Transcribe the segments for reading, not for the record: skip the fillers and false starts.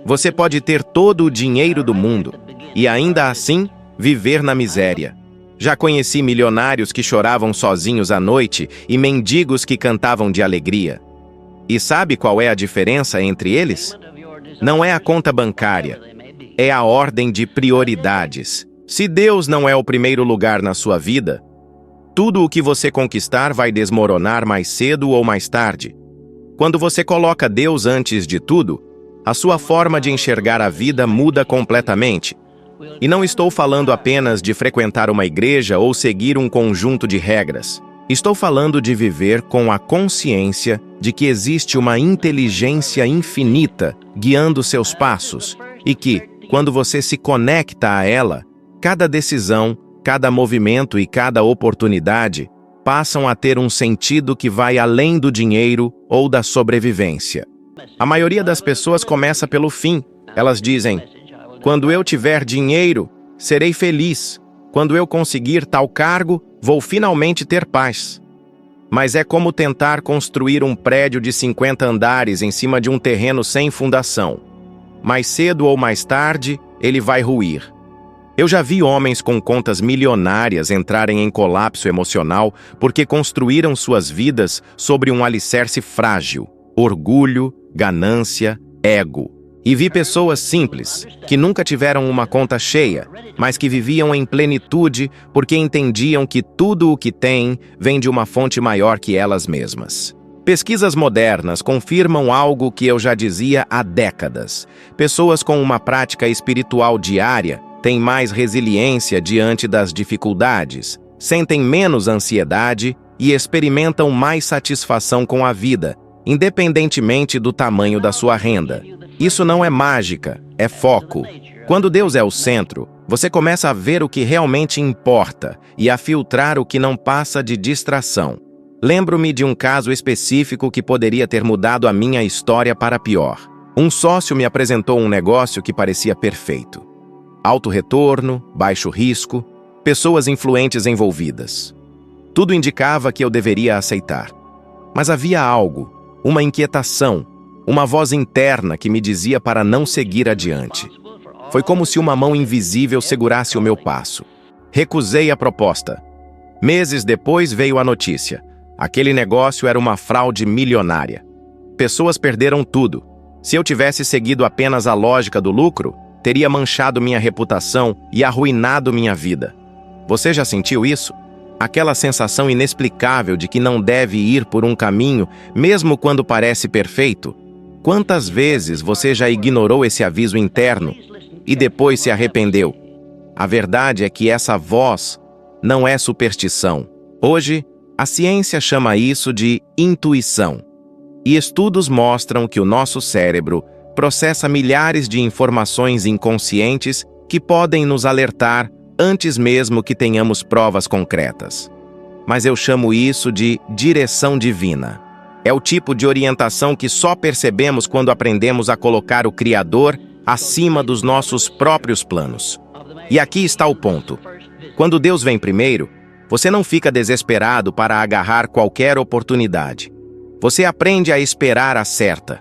Você pode ter todo o dinheiro do mundo e ainda assim viver na miséria. Já conheci milionários que choravam sozinhos à noite e mendigos que cantavam de alegria. E sabe qual é a diferença entre eles? Não é a conta bancária, é a ordem de prioridades. Se Deus não é o primeiro lugar na sua vida, tudo o que você conquistar vai desmoronar mais cedo ou mais tarde. Quando você coloca Deus antes de tudo, a sua forma de enxergar a vida muda completamente. E não estou falando apenas de frequentar uma igreja ou seguir um conjunto de regras. Estou falando de viver com a consciência de que existe uma inteligência infinita guiando seus passos e que, quando você se conecta a ela, cada decisão, cada movimento e cada oportunidade passam a ter um sentido que vai além do dinheiro ou da sobrevivência. A maioria das pessoas começa pelo fim. Elas dizem: quando eu tiver dinheiro, serei feliz. Quando eu conseguir tal cargo, vou finalmente ter paz. Mas é como tentar construir um prédio de 50 andares em cima de um terreno sem fundação. Mais cedo ou mais tarde, ele vai ruir. Eu já vi homens com contas milionárias entrarem em colapso emocional porque construíram suas vidas sobre um alicerce frágil: orgulho, ganância, ego. E vi pessoas simples, que nunca tiveram uma conta cheia, mas que viviam em plenitude porque entendiam que tudo o que têm vem de uma fonte maior que elas mesmas. Pesquisas modernas confirmam algo que eu já dizia há décadas. Pessoas com uma prática espiritual diária têm mais resiliência diante das dificuldades, sentem menos ansiedade e experimentam mais satisfação com a vida, independentemente do tamanho da sua renda. Isso não é mágica, é foco. Quando Deus é o centro, você começa a ver o que realmente importa e a filtrar o que não passa de distração. Lembro-me de um caso específico que poderia ter mudado a minha história para pior. Um sócio me apresentou um negócio que parecia perfeito. Alto retorno, baixo risco, pessoas influentes envolvidas. Tudo indicava que eu deveria aceitar. Mas havia algo, uma inquietação, uma voz interna que me dizia para não seguir adiante. Foi como se uma mão invisível segurasse o meu passo. Recusei a proposta. Meses depois veio a notícia. Aquele negócio era uma fraude milionária. Pessoas perderam tudo. Se eu tivesse seguido apenas a lógica do lucro, teria manchado minha reputação e arruinado minha vida. Você já sentiu isso? Aquela sensação inexplicável de que não deve ir por um caminho, mesmo quando parece perfeito? Quantas vezes você já ignorou esse aviso interno e depois se arrependeu? A verdade é que essa voz não é superstição. Hoje, a ciência chama isso de intuição. E estudos mostram que o nosso cérebro processa milhares de informações inconscientes que podem nos alertar antes mesmo que tenhamos provas concretas. Mas eu chamo isso de direção divina. É o tipo de orientação que só percebemos quando aprendemos a colocar o Criador acima dos nossos próprios planos. E aqui está o ponto. Quando Deus vem primeiro, você não fica desesperado para agarrar qualquer oportunidade. Você aprende a esperar a certa.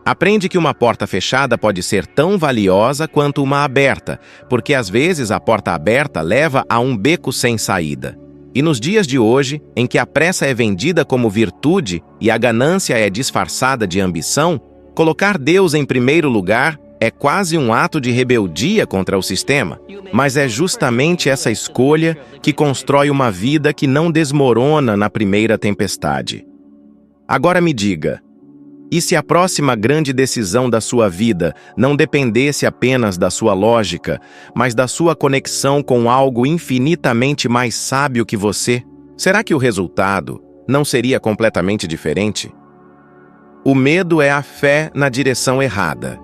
Aprende que uma porta fechada pode ser tão valiosa quanto uma aberta, porque às vezes a porta aberta leva a um beco sem saída. E nos dias de hoje, em que a pressa é vendida como virtude e a ganância é disfarçada de ambição, colocar Deus em primeiro lugar é quase um ato de rebeldia contra o sistema. Mas é justamente essa escolha que constrói uma vida que não desmorona na primeira tempestade. Agora me diga, e se a próxima grande decisão da sua vida não dependesse apenas da sua lógica, mas da sua conexão com algo infinitamente mais sábio que você? Será que o resultado não seria completamente diferente? O medo é a fé na direção errada.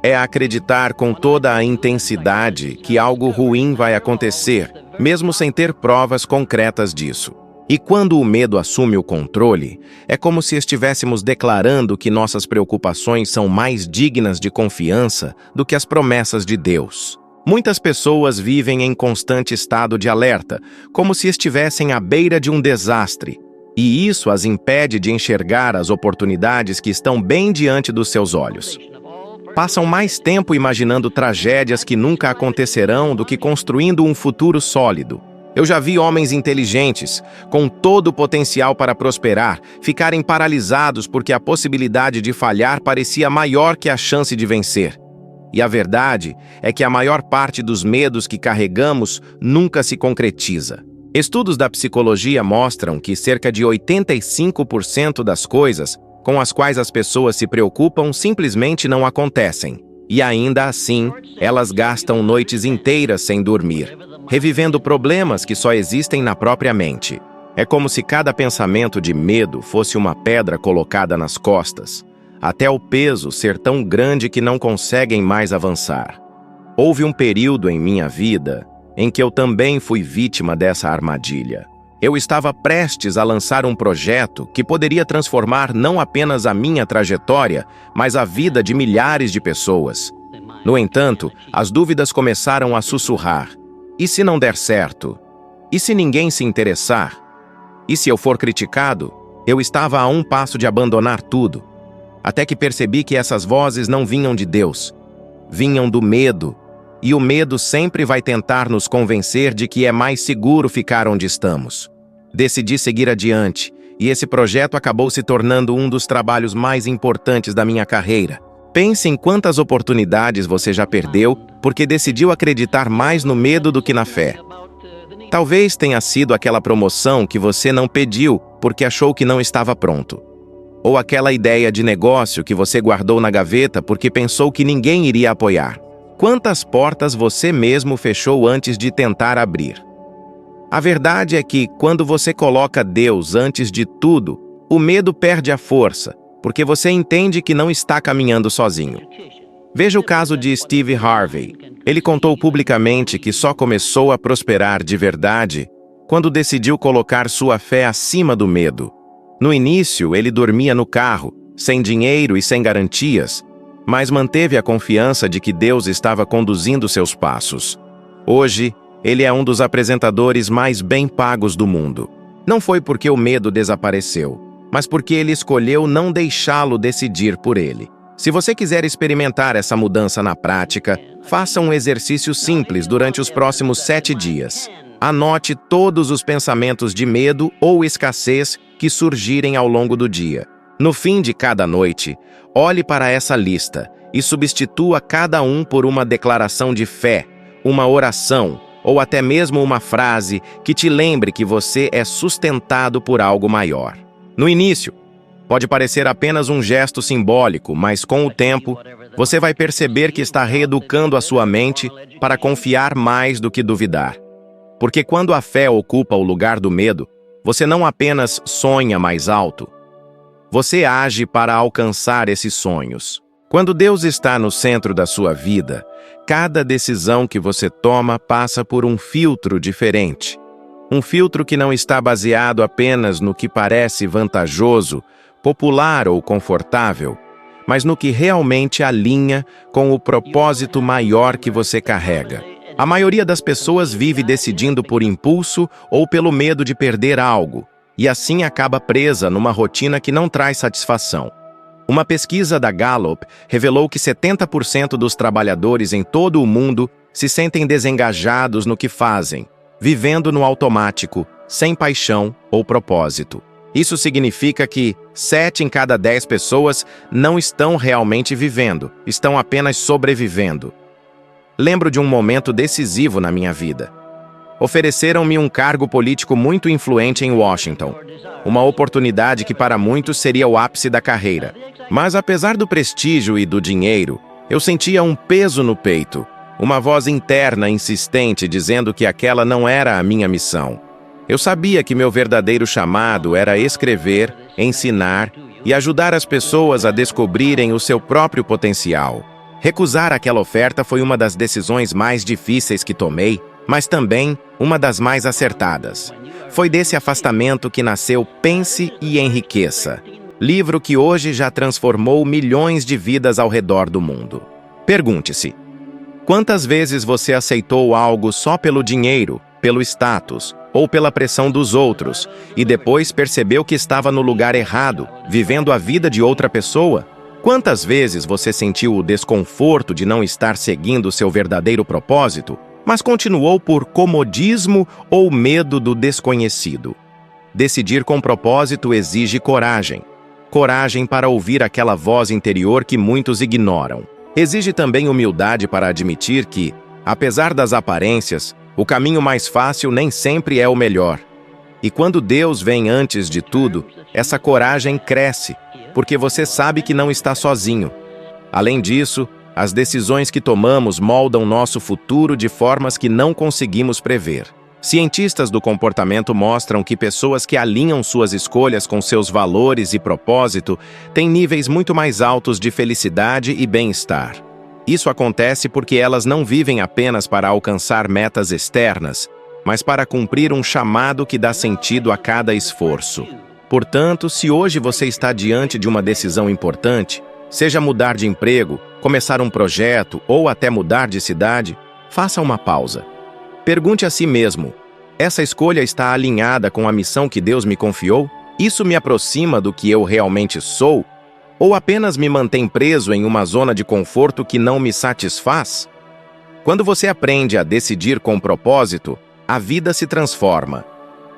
É acreditar com toda a intensidade que algo ruim vai acontecer, mesmo sem ter provas concretas disso. E quando o medo assume o controle, é como se estivéssemos declarando que nossas preocupações são mais dignas de confiança do que as promessas de Deus. Muitas pessoas vivem em constante estado de alerta, como se estivessem à beira de um desastre, e isso as impede de enxergar as oportunidades que estão bem diante dos seus olhos. Passam mais tempo imaginando tragédias que nunca acontecerão do que construindo um futuro sólido. Eu já vi homens inteligentes, com todo o potencial para prosperar, ficarem paralisados porque a possibilidade de falhar parecia maior que a chance de vencer. E a verdade é que a maior parte dos medos que carregamos nunca se concretiza. Estudos da psicologia mostram que cerca de 85% das coisas com as quais as pessoas se preocupam simplesmente não acontecem. E ainda assim, elas gastam noites inteiras sem dormir, revivendo problemas que só existem na própria mente. É como se cada pensamento de medo fosse uma pedra colocada nas costas, até o peso ser tão grande que não conseguem mais avançar. Houve um período em minha vida em que eu também fui vítima dessa armadilha. Eu estava prestes a lançar um projeto que poderia transformar não apenas a minha trajetória, mas a vida de milhares de pessoas. No entanto, as dúvidas começaram a sussurrar. E se não der certo? E se ninguém se interessar? E se eu for criticado? Eu estava a um passo de abandonar tudo. Até que percebi que essas vozes não vinham de Deus. Vinham do medo. E o medo sempre vai tentar nos convencer de que é mais seguro ficar onde estamos. Decidi seguir adiante, e esse projeto acabou se tornando um dos trabalhos mais importantes da minha carreira. Pense em quantas oportunidades você já perdeu porque decidiu acreditar mais no medo do que na fé. Talvez tenha sido aquela promoção que você não pediu porque achou que não estava pronto. Ou aquela ideia de negócio que você guardou na gaveta porque pensou que ninguém iria apoiar. Quantas portas você mesmo fechou antes de tentar abrir? A verdade é que, quando você coloca Deus antes de tudo, o medo perde a força, porque você entende que não está caminhando sozinho. Veja o caso de Steve Harvey. Ele contou publicamente que só começou a prosperar de verdade quando decidiu colocar sua fé acima do medo. No início, ele dormia no carro, sem dinheiro e sem garantias, mas manteve a confiança de que Deus estava conduzindo seus passos. Hoje, ele é um dos apresentadores mais bem pagos do mundo. Não foi porque o medo desapareceu, mas porque ele escolheu não deixá-lo decidir por ele. Se você quiser experimentar essa mudança na prática, faça um exercício simples durante os próximos 7 dias. Anote todos os pensamentos de medo ou escassez que surgirem ao longo do dia. No fim de cada noite, olhe para essa lista e substitua cada um por uma declaração de fé, uma oração, ou até mesmo uma frase que te lembre que você é sustentado por algo maior. No início, pode parecer apenas um gesto simbólico, mas com o tempo, você vai perceber que está reeducando a sua mente para confiar mais do que duvidar. Porque quando a fé ocupa o lugar do medo, você não apenas sonha mais alto, você age para alcançar esses sonhos. Quando Deus está no centro da sua vida, cada decisão que você toma passa por um filtro diferente. Um filtro que não está baseado apenas no que parece vantajoso, popular ou confortável, mas no que realmente alinha com o propósito maior que você carrega. A maioria das pessoas vive decidindo por impulso ou pelo medo de perder algo, e assim acaba presa numa rotina que não traz satisfação. Uma pesquisa da Gallup revelou que 70% dos trabalhadores em todo o mundo se sentem desengajados no que fazem, vivendo no automático, sem paixão ou propósito. Isso significa que 7 em cada 10 pessoas não estão realmente vivendo, estão apenas sobrevivendo. Lembro de um momento decisivo na minha vida. Ofereceram-me um cargo político muito influente em Washington, uma oportunidade que para muitos seria o ápice da carreira. Mas apesar do prestígio e do dinheiro, eu sentia um peso no peito, uma voz interna insistente dizendo que aquela não era a minha missão. Eu sabia que meu verdadeiro chamado era escrever, ensinar e ajudar as pessoas a descobrirem o seu próprio potencial. Recusar aquela oferta foi uma das decisões mais difíceis que tomei, mas também uma das mais acertadas. Foi desse afastamento que nasceu Pense e Enriqueça, livro que hoje já transformou milhões de vidas ao redor do mundo. Pergunte-se: quantas vezes você aceitou algo só pelo dinheiro, pelo status ou pela pressão dos outros, e depois percebeu que estava no lugar errado, vivendo a vida de outra pessoa? Quantas vezes você sentiu o desconforto de não estar seguindo seu verdadeiro propósito, mas continuou por comodismo ou medo do desconhecido? Decidir com propósito exige coragem. Coragem para ouvir aquela voz interior que muitos ignoram. Exige também humildade para admitir que, apesar das aparências, o caminho mais fácil nem sempre é o melhor. E quando Deus vem antes de tudo, essa coragem cresce, porque você sabe que não está sozinho. Além disso, as decisões que tomamos moldam nosso futuro de formas que não conseguimos prever. Cientistas do comportamento mostram que pessoas que alinham suas escolhas com seus valores e propósito têm níveis muito mais altos de felicidade e bem-estar. Isso acontece porque elas não vivem apenas para alcançar metas externas, mas para cumprir um chamado que dá sentido a cada esforço. Portanto, se hoje você está diante de uma decisão importante, seja mudar de emprego, começar um projeto ou até mudar de cidade, faça uma pausa. Pergunte a si mesmo: essa escolha está alinhada com a missão que Deus me confiou? Isso me aproxima do que eu realmente sou? Ou apenas me mantém preso em uma zona de conforto que não me satisfaz? Quando você aprende a decidir com propósito, a vida se transforma.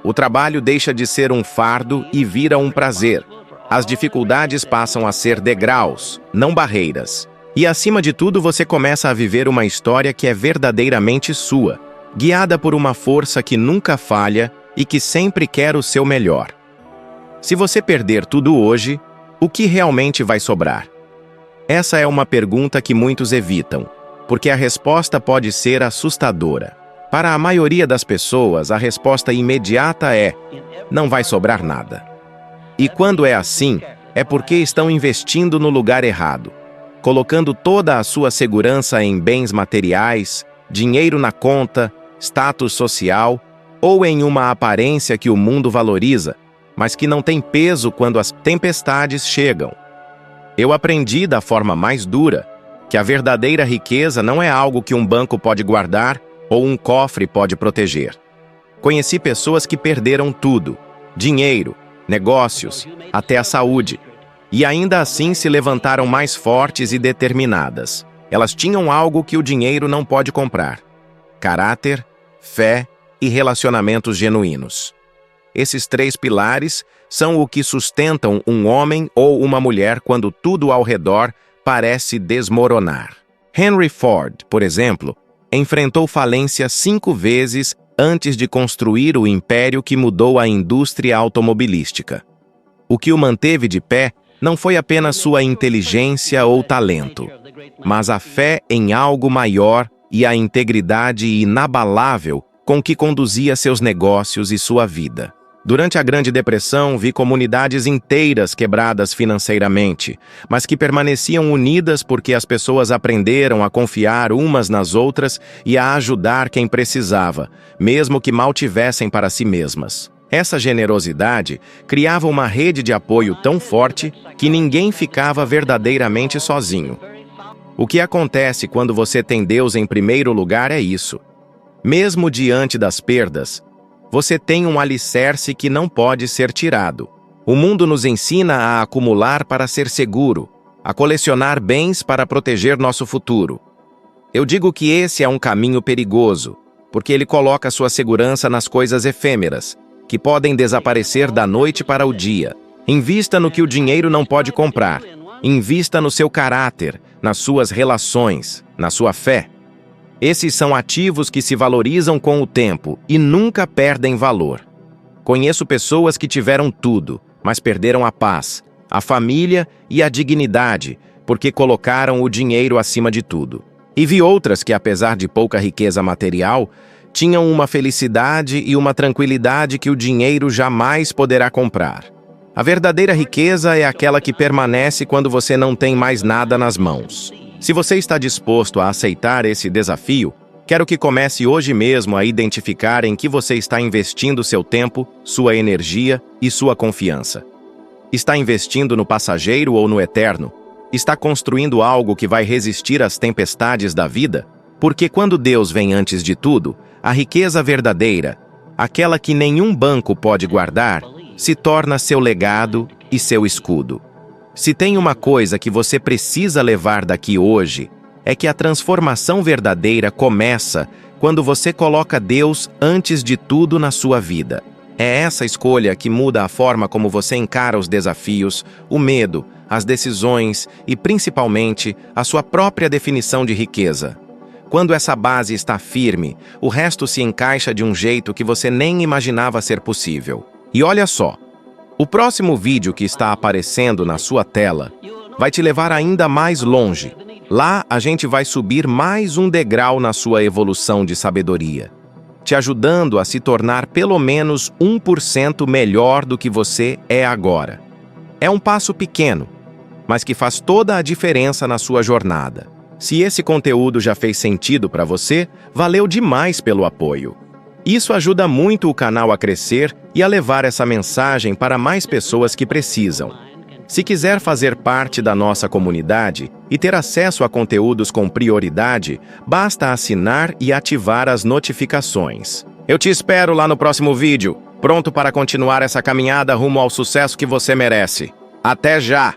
O trabalho deixa de ser um fardo e vira um prazer. As dificuldades passam a ser degraus, não barreiras. E acima de tudo, você começa a viver uma história que é verdadeiramente sua, guiada por uma força que nunca falha e que sempre quer o seu melhor. Se você perder tudo hoje, o que realmente vai sobrar? Essa é uma pergunta que muitos evitam, porque a resposta pode ser assustadora. Para a maioria das pessoas, a resposta imediata é: não vai sobrar nada. E quando é assim, é porque estão investindo no lugar errado, colocando toda a sua segurança em bens materiais, dinheiro na conta, status social ou em uma aparência que o mundo valoriza, mas que não tem peso quando as tempestades chegam. Eu aprendi da forma mais dura que a verdadeira riqueza não é algo que um banco pode guardar ou um cofre pode proteger. Conheci pessoas que perderam tudo: dinheiro, negócios, até a saúde. E ainda assim se levantaram mais fortes e determinadas. Elas tinham algo que o dinheiro não pode comprar: caráter, fé e relacionamentos genuínos. Esses 3 pilares são o que sustentam um homem ou uma mulher quando tudo ao redor parece desmoronar. Henry Ford, por exemplo, enfrentou falência 5 vezes antes de construir o império que mudou a indústria automobilística. O que o manteve de pé não foi apenas sua inteligência ou talento, mas a fé em algo maior e a integridade inabalável com que conduzia seus negócios e sua vida. Durante a Grande Depressão, vi comunidades inteiras quebradas financeiramente, mas que permaneciam unidas porque as pessoas aprenderam a confiar umas nas outras e a ajudar quem precisava, mesmo que mal tivessem para si mesmas. Essa generosidade criava uma rede de apoio tão forte que ninguém ficava verdadeiramente sozinho. O que acontece quando você tem Deus em primeiro lugar é isso. Mesmo diante das perdas, você tem um alicerce que não pode ser tirado. O mundo nos ensina a acumular para ser seguro, a colecionar bens para proteger nosso futuro. Eu digo que esse é um caminho perigoso, porque ele coloca sua segurança nas coisas efêmeras, que podem desaparecer da noite para o dia. Invista no que o dinheiro não pode comprar. Invista no seu caráter, nas suas relações, na sua fé. Esses são ativos que se valorizam com o tempo e nunca perdem valor. Conheço pessoas que tiveram tudo, mas perderam a paz, a família e a dignidade, porque colocaram o dinheiro acima de tudo. E vi outras que, apesar de pouca riqueza material, tinham uma felicidade e uma tranquilidade que o dinheiro jamais poderá comprar. A verdadeira riqueza é aquela que permanece quando você não tem mais nada nas mãos. Se você está disposto a aceitar esse desafio, quero que comece hoje mesmo a identificar em que você está investindo seu tempo, sua energia e sua confiança. Está investindo no passageiro ou no eterno? Está construindo algo que vai resistir às tempestades da vida? Porque quando Deus vem antes de tudo, a riqueza verdadeira, aquela que nenhum banco pode guardar, se torna seu legado e seu escudo. Se tem uma coisa que você precisa levar daqui hoje, é que a transformação verdadeira começa quando você coloca Deus antes de tudo na sua vida. É essa escolha que muda a forma como você encara os desafios, o medo, as decisões e, principalmente, a sua própria definição de riqueza. Quando essa base está firme, o resto se encaixa de um jeito que você nem imaginava ser possível. E olha só, o próximo vídeo que está aparecendo na sua tela vai te levar ainda mais longe. Lá, a gente vai subir mais um degrau na sua evolução de sabedoria, te ajudando a se tornar pelo menos 1% melhor do que você é agora. É um passo pequeno, mas que faz toda a diferença na sua jornada. Se esse conteúdo já fez sentido para você, valeu demais pelo apoio. Isso ajuda muito o canal a crescer e a levar essa mensagem para mais pessoas que precisam. Se quiser fazer parte da nossa comunidade e ter acesso a conteúdos com prioridade, basta assinar e ativar as notificações. Eu te espero lá no próximo vídeo, pronto para continuar essa caminhada rumo ao sucesso que você merece. Até já!